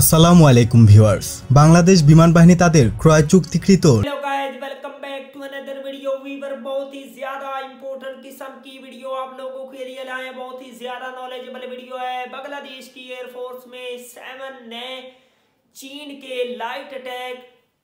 আসসালামু আলাইকুম ভিউয়ার্স, বাংলাদেশ বিমান বাহিনী তাদের ক্রয় চুক্তিকৃত hello guys, welcome back to another video. Viewer बहुत ही ज्यादा इंपॉर्टेंट किस्म की वीडियो आप लोगों के लिए लाए। बहुत ही ज्यादा नॉलेजेबल वीडियो है। बांग्लादेश की एयरफोर्स में 7 नए चीन के लाइट अटैक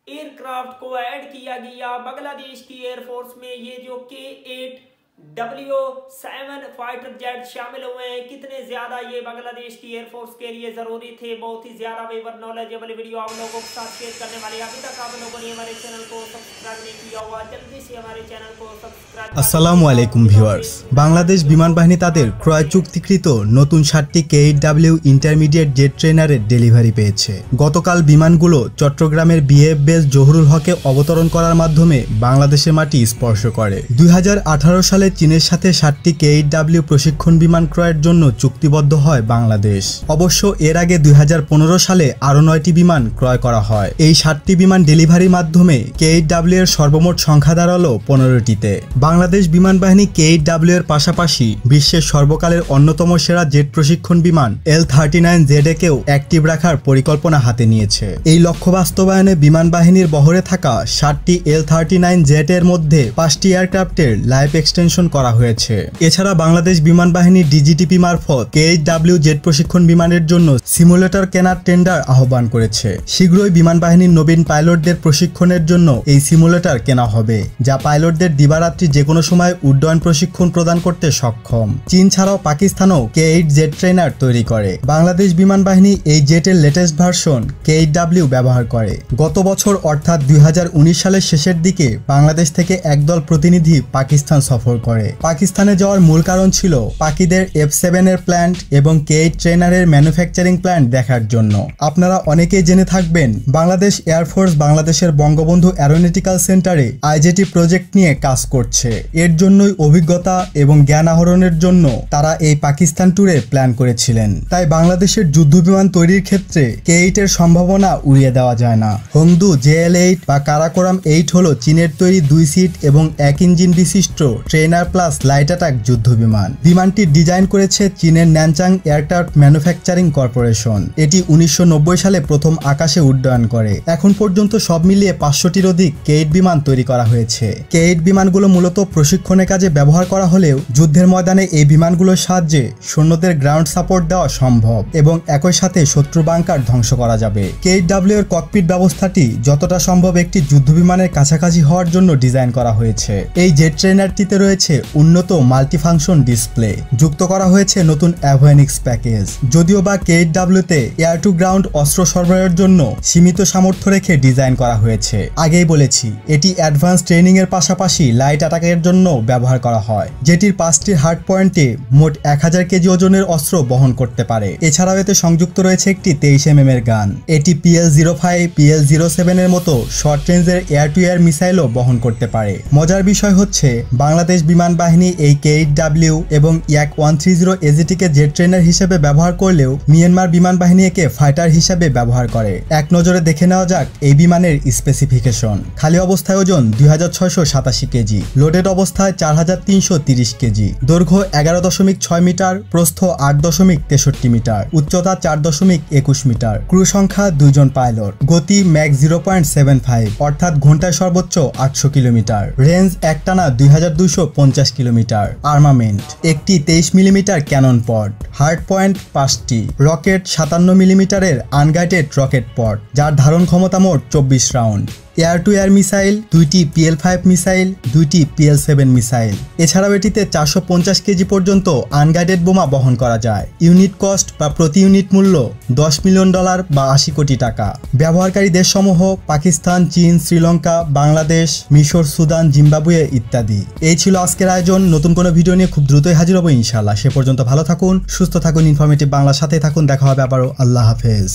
एयरक्राफ्ट को ऐड किया गया। बांग्लादेश की एयरफोर्स में ये जो K-8W7 फाइटर जेट शामिल हुए हैं, कितने ज्यादा ये बांग्लादेश की एयरफोर्स के लिए जरूरी थे। बहुत ही ज्यादा वेवर नॉलेजेबल वीडियो आप लोगों के साथ शेयर करने वाले। अभी तक आप लोगों ने हमारे चैनल को सब्सक्राइब नहीं किया हुआ, जल्दी से हमारे चैनल को सब्सक्राइब। আসসালামু আলাইকুম ভিউয়ার্স, বাংলাদেশ বিমান বাহিনী তাদের ক্রয় চুক্তিকৃত নতুন 7টি K-8W ইন্টারমিডিয়েট জেট ট্রেনারের ডেলিভারি পেয়েছে। গতকাল বিমানগুলো চট্টগ্রামের বিএফ বেস জহুরুল হকে অবতরণ করার মাধ্যমে বাংলাদেশের মাটি স্পর্শ করে। 2018 সালে চীনের সাথে 7টি K-8W প্রশিক্ষণ বিমান ক্রয়ের জন্য চুক্তিবদ্ধ হয় বাংলাদেশ। অবশ্য এর আগে 2015 সালে আরও 9টি বিমান ক্রয় করা হয়। এই 7টি বিমান ডেলিভারির মাধ্যমে K-8W এর সর্বমোট সংখ্যা দাঁড়ালো 15টিতে। বাংলাদেশ বিমান বাহিনী K-8W এর পাশাপাশি বিশ্বের সর্বকালের অন্যতম সেরা জেট প্রশিক্ষণ বিমান L-39Z কেও অ্যাক্টিভ রাখার পরিকল্পনা হাতে নিয়েছে। এই লক্ষ্য বাস্তবায়নে বিমান বাহিনীর বহরে থাকা 7টি L-39Z এর মধ্যে 5টি এয়ারক্রাফটের লাইফ এক্সটেনশন করা হয়েছে। এছাড়া বাংলাদেশ বিমান বাহিনী ডিজিটিপি মারফত K-8W জেট প্রশিক্ষণ বিমানের জন্য সিমুলেটর কেনার টেন্ডার আহ্বান করেছে। শীঘ্রই বিমান বাহিনীর নবীন পাইলটদের প্রশিক্ষণের জন্য এই সিমুলেটর কেনা হবে, যা পাইলটদের দিবারাত্রি যে কোনো সময় উড্ডয়ন প্রশিক্ষণ প্রদান করতে সক্ষম। চীন ছাড়াও পাকিস্তানও K-8 জেট ট্রেনার তৈরি করে। বাংলাদেশ বিমান বাহিনী এই জেটের লেটেস্ট ভার্সন K-8W ব্যবহার করে। গত বছর অর্থাৎ 2019 সালের শেষের দিকে বাংলাদেশ থেকে একদল প্রতিনিধি পাকিস্তান সফর করে। পাকিস্তানে যাওয়ার মূল কারণ ছিল পাকিদের F7 এর প্ল্যান্ট এবং K-8 ট্রেনারের ম্যানুফ্যাকচারিং প্ল্যান্ট দেখার জন্য। আপনারা অনেকেই জেনে থাকবেন, বাংলাদেশ এয়ারফোর্স বাংলাদেশের বঙ্গবন্ধু অ্যারোনটিক্যাল সেন্টারে IJT প্রজেক্ট নিয়ে কাজ করছে। এর জন্যই অভিজ্ঞতা এবং জ্ঞান আহরণের জন্য তারা এই পাকিস্তান ট্যুরে প্ল্যান করেছিলেন। তাই বাংলাদেশের যুদ্ধবিমান তৈরির ক্ষেত্রে K-8 এর সম্ভাবনা উড়িয়ে দেওয়া যায় না। হংদু JL-8 বা কারাকোরাম 8 হলো চীনের তৈরি 2 সিট এবং 1 ইঞ্জিন বিশিষ্ট ট্রেনার প্লাস লাইট অ্যাটাক যুদ্ধ বিমান। বিমানটি ডিজাইন করেছে চীনের ন্যানচাং এয়ারক্রাফট ম্যানুফ্যাকচারিং কর্পোরেশন। এটি 1990 সালে প্রথম আকাশে উড্ডয়ন করে। এখন পর্যন্ত সব মিলিয়ে 500টির অধিক K-8 বিমান তৈরি করা হয়েছে। K-8 বিমানগুলো মূলত প্রশিক্ষণের কাজে ব্যবহার করা হলেও যুদ্ধের ময়দানে এই বিমানগুলোর সাহায্যে সৈন্যদের গ্রাউন্ড সাপোর্ট দেওয়া সম্ভব এবং একই সাথে শত্রু বাংকার ধ্বংস করা যাবে। K-8W এর ককপিট ব্যবস্থাটি যতটা সম্ভব একটি যুদ্ধ বিমানের কাছাকাছি হওয়ার জন্য ডিজাইন করা হয়েছে। এই জেট ট্রেনারটিতে রয়েছে উন্নত মাল্টিফাংশন ডিসপ্লে। যুক্ত করা হয়েছে নতুন অ্যাভিওনিক্স প্যাকেজ। যদিও বা K-8W তে এয়ার টু গ্রাউন্ড অস্ত্র সরবরাহের জন্য সীমিত সামর্থ্য রেখে ডিজাইন করা হয়েছে। আগেই বলেছি, এটি অ্যাডভান্স ট্রেনিং এর পাশাপাশি লাইট অ্যাটাকের জন্য ব্যবহার করা হয়, যেটির 5টি হার্ড পয়েন্টে মোট 1000 কেজি ওজনের অস্ত্র বহন করতে পারে। এছাড়াও এতে সংযুক্ত রয়েছে একটি 23 mm এর গান। এটি PL-05, PL-07 এর মতো শর্ট রেঞ্জের এয়ার টু এয়ার মিসাইলও বহন করতে পারে। মজার বিষয় হচ্ছে, বাংলাদেশ বিমান বাহিনী এই K-8W এবং Yak-130 AGT-কে জেট ট্রেনার হিসেবে ব্যবহার করলেও মিয়ানমার বিমান বাহিনী একে ফাইটার হিসেবে ব্যবহার করে। এক নজরে দেখে নেওয়া যাক এই বিমানের স্পেসিফিকেশন। খালি অবস্থায় ওজন 2687 কেজি, লোডেড অবস্থায় 4330 কেজি, দৈর্ঘ্য 11.6 মিটার, প্রস্থ 8.63 মিটার, উচ্চতা 4.21 মিটার, ক্রু সংখ্যা 2 জন পাইলট, গতি ম্যাক 0.75 অর্থাৎ ঘন্টায় সর্বোচ্চ 800 কিলোমিটার, রেঞ্জ একটানা 2250 কিলোমিটার। আর্মামেন্ট: একটি 23 মিলিমিটার ক্যানন পড, হার্ড পয়েন্ট 5টি, রকেট 57 মিলিমিটারের আনগাইডেড রকেট পড, যার ধারণ ক্ষমতা মোট 24 round, air two air missile 2টি PL-5 মিসাইল, 2টি PL-7 মিসাইল। এছাড়াও এটিতে 450 কেজি পর্যন্ত আনগাইডেড বোমা বহন করা যায়। ইউনিট কস্ট বা প্রতি ইউনিট মূল্য $10 মিলিয়ন বা 80 কোটি টাকা। ব্যবহারকারী দেশসমূহ পাকিস্তান, চীন, শ্রীলঙ্কা, বাংলাদেশ, মিশর, সুদান, জিম্বাবুয়ে ইত্যাদি। এই ছিল আজকের আয়োজন। নতুন কোনো ভিডিও নিয়ে খুব দ্রুতই হাজির হবো ইনশাআল্লাহ। সে পর্যন্ত ভালো থাকুন, সুস্থ থাকুন, ইনফরমেটিভ বাংলার সাথে থাকুন। দেখা হবে আবারও। আল্লাহ হাফেজ।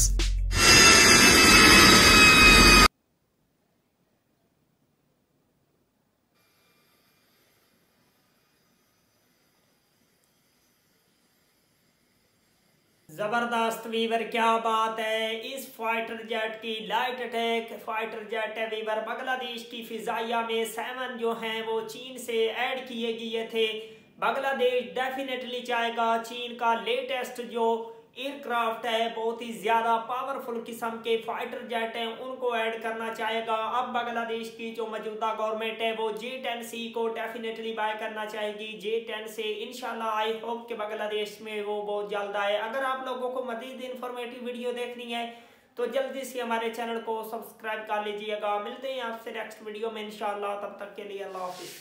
जबरदस्त वीवर, क्या बात है। इस फाइटर जेट की लाइट अटैक फाइटर जेट है वीवर। बांग्लादेश की फिजाइया में 7 जो हैं वो चीन से ऐड किए गए थे। बांग्लादेश डेफिनेटली चाहेगा चीन का लेटेस्ट जो एयरक्राफ्ट है, बहुत ही ज्यादा पावरफुल किस्म के फाइटर जेट हैं, उनको ऐड करना चाहेगा। अब बांग्लादेश की जो मौजूदा गवर्नमेंट है वो J-10C को डेफिनेटली बाय करना चाहेगी। J-10 से इंशाल्लाह आई होप कि बांग्लादेश में वो बहुत जल्द आए। अगर आप लोगों को मजीद इंफॉर्मेटिव वीडियो देखनी है तो जल्दी से हमारे चैनल को सब्सक्राइब कर लीजिएगा। मिलते हैं आपसे नेक्स्ट वीडियो में इंशाल्लाह, तब तक के लिए अल्लाह हाफिज।